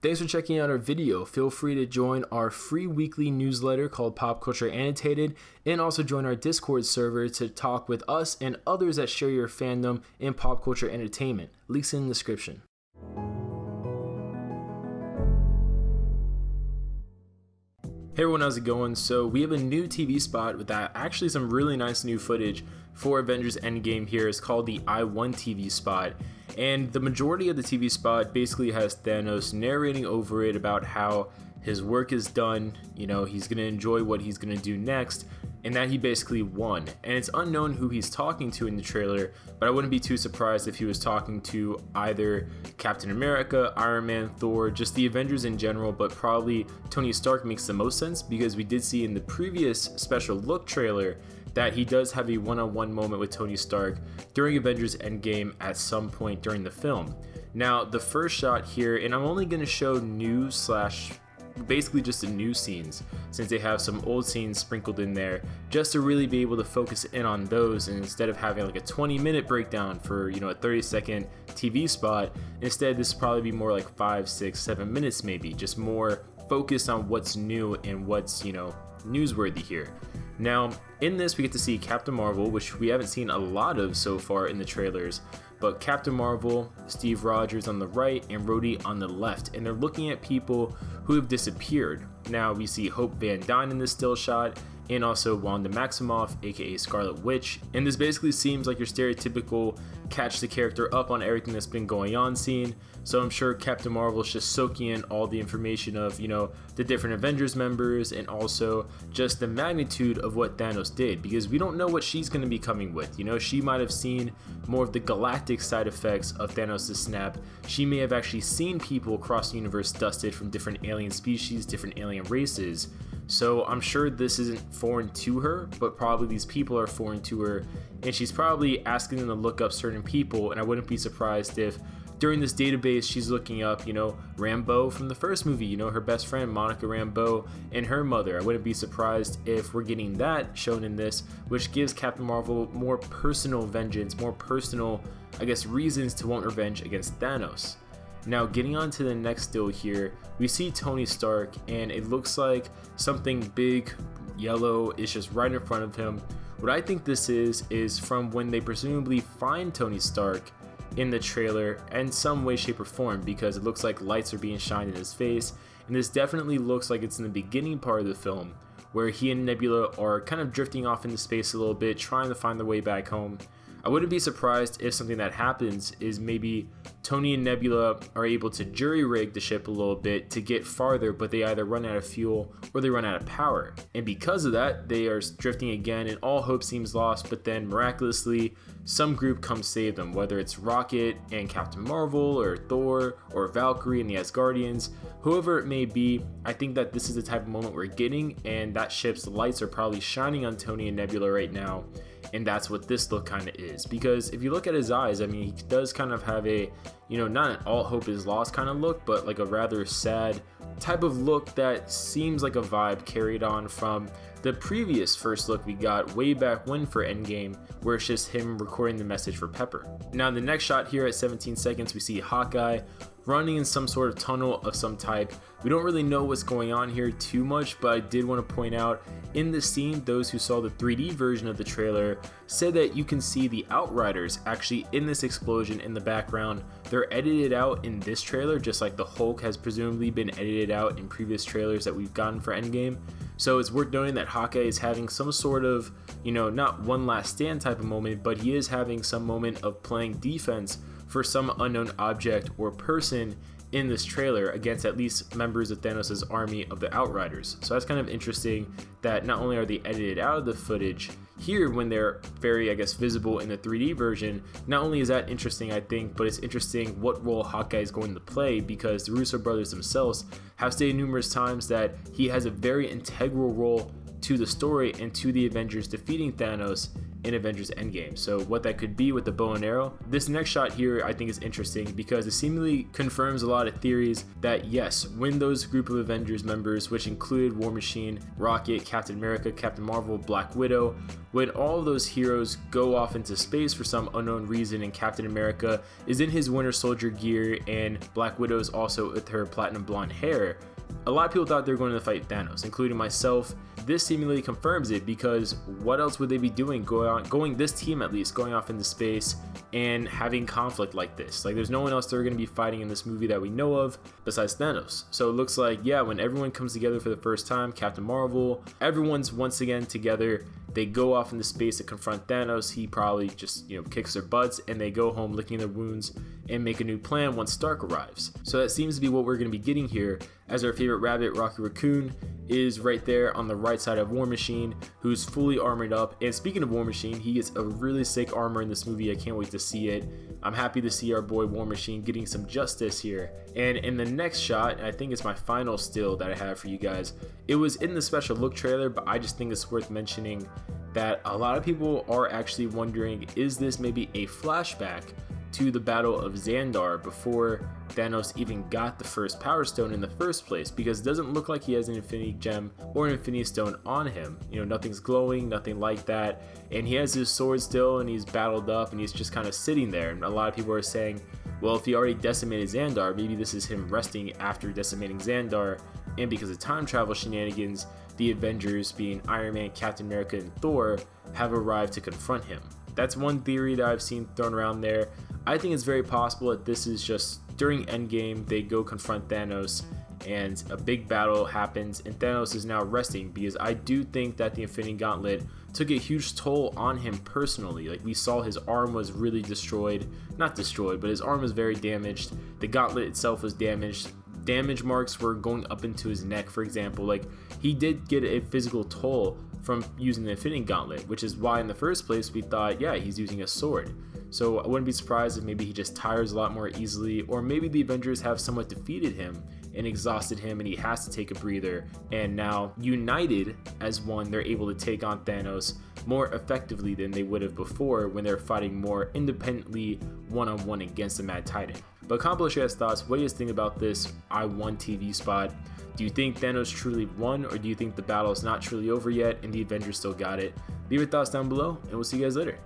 Thanks for checking out our video. Feel free to join our free weekly newsletter called Pop Culture Annotated, and also join our Discord server to talk with us and others that share your fandom in pop culture entertainment. Links in the description. Hey everyone, how's it going? So we have a new TV spot with actually some really nice new footage for Avengers Endgame here. It's called the I1 TV spot. And the majority of the TV spot basically has Thanos narrating over it about how his work is done, he's going to enjoy what he's going to do next, and that he basically won. And it's unknown who he's talking to in the trailer, but I wouldn't be too surprised if he was talking to either Captain America, Iron Man, Thor, just the Avengers in general, but probably Tony Stark makes the most sense because we did see in the previous special look trailer that he does have a one-on-one moment with Tony Stark during Avengers Endgame at some point during the film. Now, the first shot here, and I'm only going to show basically just the new scenes, since they have some old scenes sprinkled in there, just to really be able to focus in on those, and instead of having like a 20-minute breakdown for a 30-second TV spot, instead this will probably be more like 5, 6, 7 minutes maybe, just more focused on what's new and what's newsworthy here. Now, in this we get to see Captain Marvel, which we haven't seen a lot of so far in the trailers, but Captain Marvel, Steve Rogers on the right, and Rhodey on the left, and they're looking at people who have disappeared. Now we see Hope Van Dyne in this still shot, and also Wanda Maximoff, aka Scarlet Witch, and this basically seems like your stereotypical catch the character up on everything that's been going on scene. So I'm sure Captain Marvel is just soaking in all the information of the different Avengers members, and also just the magnitude of what Thanos did, because we don't know what she's going to be coming with. She might have seen more of the galactic side effects of Thanos' snap. She may have actually seen people across the universe dusted from different alien species, different alien races. So I'm sure this isn't foreign to her, but probably these people are foreign to her, and she's probably asking them to look up certain people. And I wouldn't be surprised if during this database she's looking up Rambeau from the first movie, her best friend Monica Rambeau and her mother. I wouldn't be surprised if we're getting that shown in this, which gives Captain Marvel more personal vengeance, more personal reasons to want revenge against Thanos. Now, getting on to the next still here, we see Tony Stark, and it looks like something big yellow is just right in front of him. What I think this is from when they presumably find Tony Stark in the trailer in some way, shape, or form, because it looks like lights are being shined in his face, and this definitely looks like it's in the beginning part of the film, where he and Nebula are kind of drifting off into space a little bit, trying to find their way back home. I wouldn't be surprised if something that happens is maybe Tony and Nebula are able to jury-rig the ship a little bit to get farther, but they either run out of fuel or they run out of power. And because of that, they are drifting again and all hope seems lost, but then miraculously, some group comes save them, whether it's Rocket and Captain Marvel, or Thor, or Valkyrie and the Asgardians, whoever it may be. I think that this is the type of moment we're getting, and that ship's lights are probably shining on Tony and Nebula right now. And that's what this look kind of is, because if you look at his eyes, he does kind of have a, not an all hope is lost kind of look, but like a rather sad type of look that seems like a vibe carried on from the previous first look we got way back when for Endgame, where it's just him recording the message for Pepper. Now in the next shot here at 17 seconds, we see Hawkeye running in some sort of tunnel of some type. We don't really know what's going on here too much, but I did want to point out in this scene, those who saw the 3D version of the trailer said that you can see the Outriders actually in this explosion in the background. They're edited out in this trailer, just like the Hulk has presumably been edited out in previous trailers that we've gotten for Endgame. So it's worth noting that Hawkeye is having some sort of, not one last stand type of moment, but he is having some moment of playing defense for some unknown object or person in this trailer against at least members of Thanos' army of the Outriders. So that's kind of interesting that not only are they edited out of the footage here when they're very, visible in the 3D version, not only is that interesting, I think, but it's interesting what role Hawkeye is going to play, because the Russo brothers themselves have stated numerous times that he has a very integral role to the story and to the Avengers defeating Thanos in Avengers Endgame. So what that could be with the bow and arrow. This next shot here I think is interesting because it seemingly confirms a lot of theories that yes, when those group of Avengers members, which included War Machine, Rocket, Captain America, Captain Marvel, Black Widow, when all of those heroes go off into space for some unknown reason and Captain America is in his Winter Soldier gear and Black Widow is also with her platinum blonde hair, a lot of people thought they were going to fight Thanos, including myself. This seemingly confirms it because what else would they be doing going this team at least, going off into space and having conflict like this? Like there's no one else they're going to be fighting in this movie that we know of besides Thanos. So it looks like, yeah, when everyone comes together for the first time, Captain Marvel, everyone's once again together. They go off into space to confront Thanos. He probably just, kicks their butts and they go home licking their wounds and make a new plan once Stark arrives. So that seems to be what we're going to be getting here, as our favorite rabbit, Rocky Raccoon, is right there on the right side of War Machine, who's fully armored up. And speaking of War Machine, he gets a really sick armor in this movie. I can't wait to see it. I'm happy to see our boy War Machine getting some justice here. And in the next shot, I think it's my final still that I have for you guys, it was in the special look trailer, but I just think it's worth mentioning that a lot of people are actually wondering, is this maybe a flashback to the Battle of Xandar before Thanos even got the first Power Stone in the first place? Because it doesn't look like he has an Infinity Gem or an Infinity Stone on him. Nothing's glowing, nothing like that. And he has his sword still and he's battled up and he's just kind of sitting there. And a lot of people are saying, well, if he already decimated Xandar, maybe this is him resting after decimating Xandar. And because of time travel shenanigans, the Avengers, being Iron Man, Captain America, and Thor, have arrived to confront him. That's one theory that I've seen thrown around there. I think it's very possible that this is just during Endgame, they go confront Thanos and a big battle happens and Thanos is now resting, because I do think that the Infinity Gauntlet took a huge toll on him personally. Like we saw his arm was really destroyed, not destroyed, but his arm was very damaged. The gauntlet itself was damaged. Damage marks were going up into his neck, for example. Like he did get a physical toll from using the Infinity Gauntlet, which is why in the first place we thought, yeah, he's using a sword. So I wouldn't be surprised if maybe he just tires a lot more easily, or maybe the Avengers have somewhat defeated him and exhausted him and he has to take a breather, and now united as one, they're able to take on Thanos more effectively than they would have before when they're fighting more independently one-on-one against the Mad Titan. But comment below your guys' thoughts. What do you guys think about this I-1 TV spot? Do you think Thanos truly won, or do you think the battle is not truly over yet and the Avengers still got it? Leave your thoughts down below and we'll see you guys later.